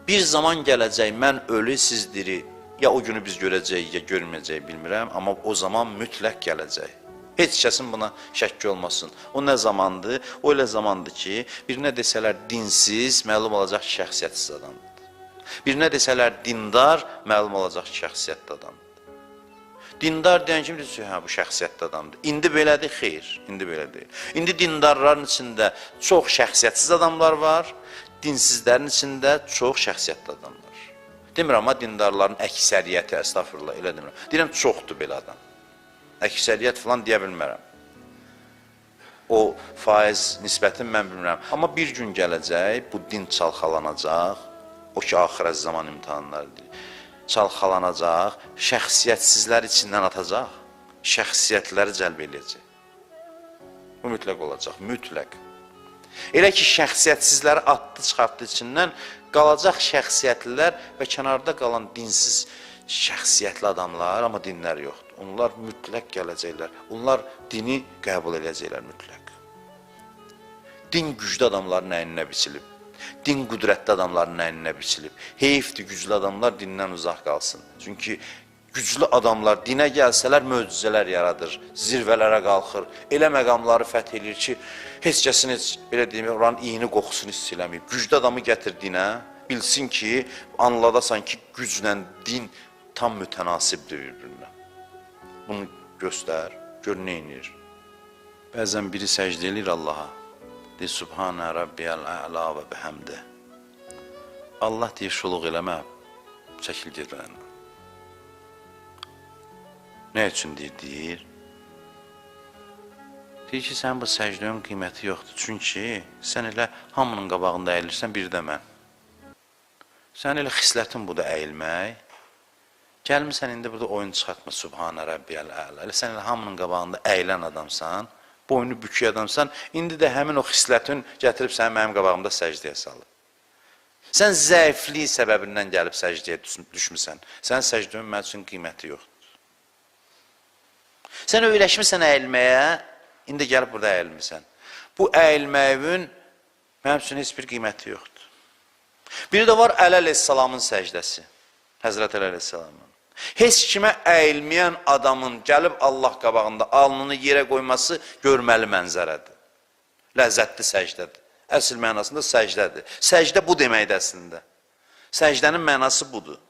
Bir zaman gələcək, mən ölü, siz diri. Ya o günü biz görəcəyik, ya görməyəcəyik bilmirəm, amma o zaman mütləq gələcək. Heç kəsin buna şəkki olmasın. O nə zamandır? O elə zamandır ki, birinə desələr dinsiz, məlum olacaq ki, şəxsiyyətsiz adamdır. Birinə desələr dindar, məlum olacaq ki, şəxsiyyətli adamdır. Dindar deyən kim deyir, hə, bu şəxsiyyətli adamdır. İndi belədir, xeyr, indi belə deyil. İndi dindarların içində çox şəxsiyyətsiz adamlar var, dinsizlərin içində çox şəxsiyyətli adamlar. Demirəm, amma dindarların əksəriyyəti, əstəğfurullah, elə demirəm. Deyirəm, çoxdur belə adam. Əksəriyyət falan deyə bilmərəm. O faiz nisbətini mən bilmirəm. Amma bir gün gələcək, bu din çalxalanacaq, o ki, axirət zaman imtihanlarıdır. Çalxalanacaq, şəxsiyyətsizlər içindən atacaq, şəxsiyyətləri cəlb edəcək. Bu mütləq olacaq, mütləq. Elə ki, şəxsiyyətsizləri atdı, çıxartdı içindən, qalacaq şəxsiyyətlilər və kənarda qalan dinsiz şəxsiyyətli adamlar, amma dinlər yoxdur. Onlar mütləq gələcəklər, onlar dini qəbul edəcəklər mütləq. Din güclü adamların əyninə biçilib. Din qüdrətli adamların əyninə biçilib. Heyfdir, güclü adamlar dindən uzaq qalsın. Çünki güclü adamlar dinə gəlsələr möcüzələr yaradır, zirvələrə qalxır. Elə məqamları fəth edir ki, heç kəsin heç, belə deyim, oranın iyini qoxusunu hiss eləməyib. Güclü adamı gətir dinə, bilsin ki, anladasan ki, güclə din tam mütənasibdir bir-birinə. Bunu göstər, gör nə inir. Bəzən biri səcdə edir Allaha. Deyir, Subhanə Rabbiyəl əla və bəhəmdə. Allah deyir, şuluq eləmə, çəkil gedirən. Nə üçün deyir? Deyir ki, sən bu səcdənin qiyməti yoxdur. Çünki sən elə hamının qabağında əyilirsən, bir də mən. Sən elə xislətin budur əyilmək. Gəlmirsən indi burada oyun çıxartma, Subhanə Rabbiyəl əla. Elə sən elə hamının qabağında əyilən adamsan, boynu bükük adamsan, indi də həmin o xislətin gətirib səni mənim qabağımda səcdəyə salır. Sən zəiflik səbəbindən gəlib səcdəyə düşmüsən. Sənin səcdənin mənim üçün qiyməti yoxdur. Sən öyrəşmirsən əyilməyə, indi gəlib burada əyilmirsən. Bu əyilməyin mənim üçün heç bir qiyməti yoxdur. Biri də var Əli əleyhissalamın səcdəsi. Həzrət Əli əleyhissalamın. Heç kimə əyilməyən adamın gəlib Allah qabağında alnını yerə qoyması görməli mənzərədir. Ləzzətli səcdədir. Əsl mənasında səcdədir. Səcdə bu deməkdir əslində. Səcdənin mənası budur.